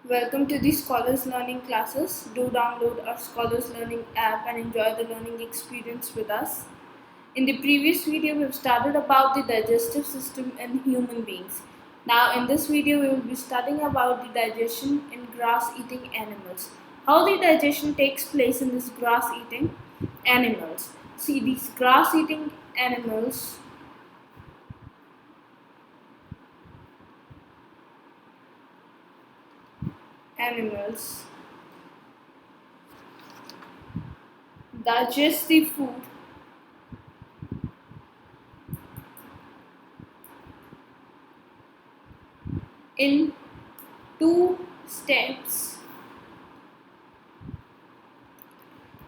Welcome to the Scholars Learning classes. Do download our Scholars Learning app and enjoy the learning experience with us. In the previous video, we've studied about the digestive system in human beings. Now, in this video, we will be studying about the digestion in grass-eating animals. How the digestion takes place in these grass-eating animals. See, these grass-eating animals digest the food in two steps.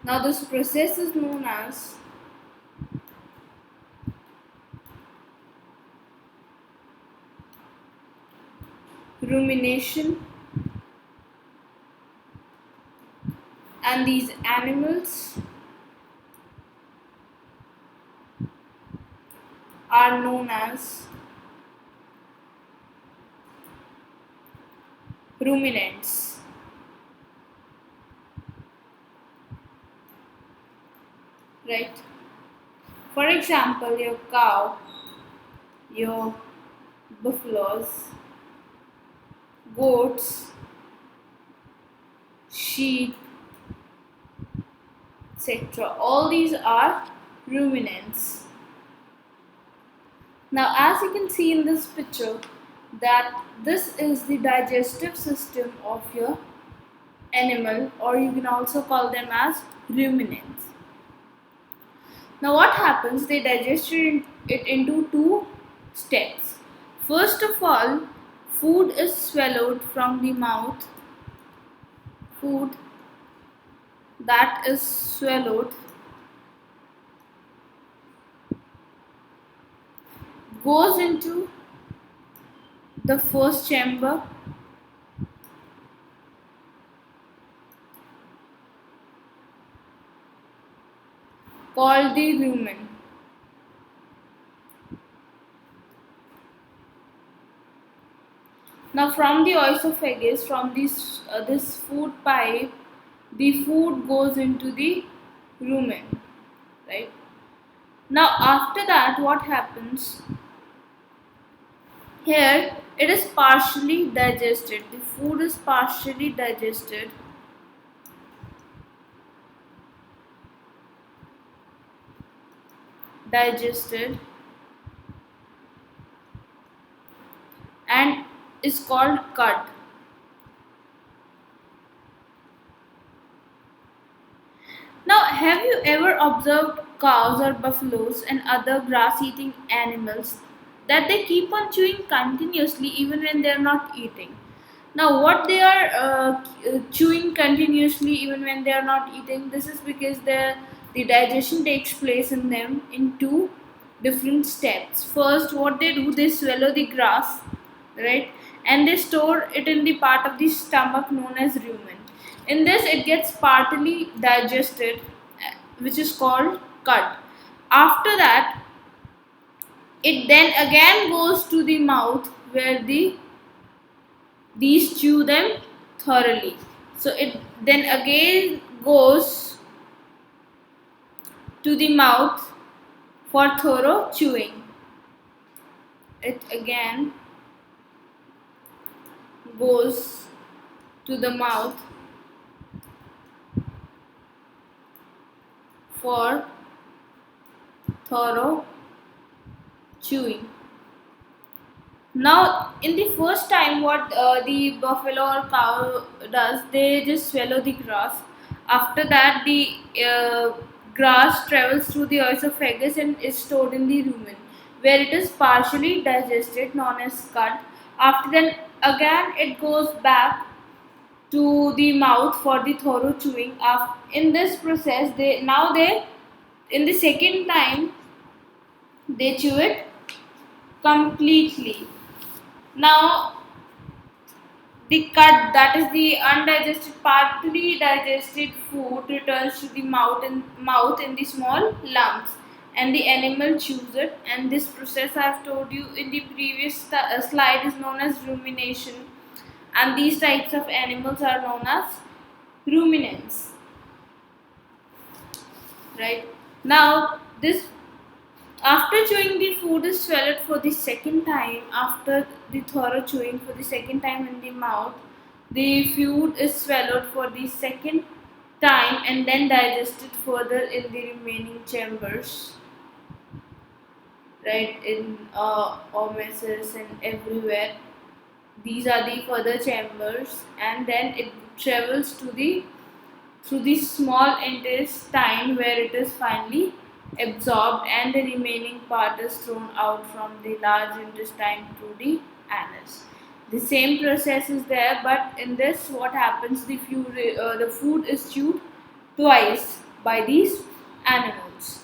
Now, this process is known as rumination, and these animals are known as ruminants. Right? For example, your cow, your buffaloes, goats, sheep, etc. All these are ruminants. Now, as you can see in this picture, that this is the digestive system of your animal, or you can also call them as ruminants. Now, what happens? They digest it into two steps. First of all, food is swallowed from the mouth. Food that is swallowed goes into the first chamber called the rumen. Now, from the oesophagus, from this food pipe, the food goes into the rumen, right? Now, after that, what happens? Here, it is partially digested. The food is partially digested. And is called cud. Now, have you ever observed cows or buffaloes and other grass-eating animals that they keep on chewing continuously even when they are not eating? Now, what they are chewing continuously even when they are not eating, this is because the digestion takes place in them in two different steps. First, what they do, they swallow the grass, right, and they store it in the part of the stomach known as rumen. In this, it gets partly digested, which is called cud. After that, it then again goes to the mouth where these chew them thoroughly. So it then again goes to the mouth for thorough chewing. It again goes to the mouth for thorough chewing. Now, in the first time, what the buffalo or cow does, they just swallow the grass. After that, the grass travels through the oesophagus and is stored in the rumen, where it is partially digested, known as cud. After then, again, it goes back to the mouth for the thorough chewing. In this process, they in the second time they chew it completely. Now, the cud, that is the undigested, partly digested food, returns to the mouth in the small lumps, and the animal chews it. And this process, I have told you in the previous slide, is known as rumination. and these types of animals are known as ruminants. Right now, this after chewing, the food is swallowed for the second time. After the thorough chewing for the second time in the mouth, the food is swallowed for the second time and then digested further in the remaining chambers, right? In omesis and everywhere. These are the further chambers, and then it travels to the through the small intestine where it is finally absorbed, and the remaining part is thrown out from the large intestine through the anus. The same process is there, but in this, what happens? The food is chewed twice by these animals.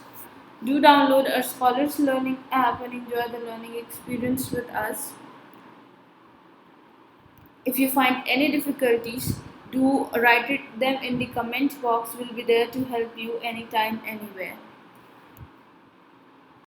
Do download our Scholars Learning app and enjoy the learning experience with us. If you find any difficulties, do write them in the comment box. We'll be there to help you anytime, anywhere.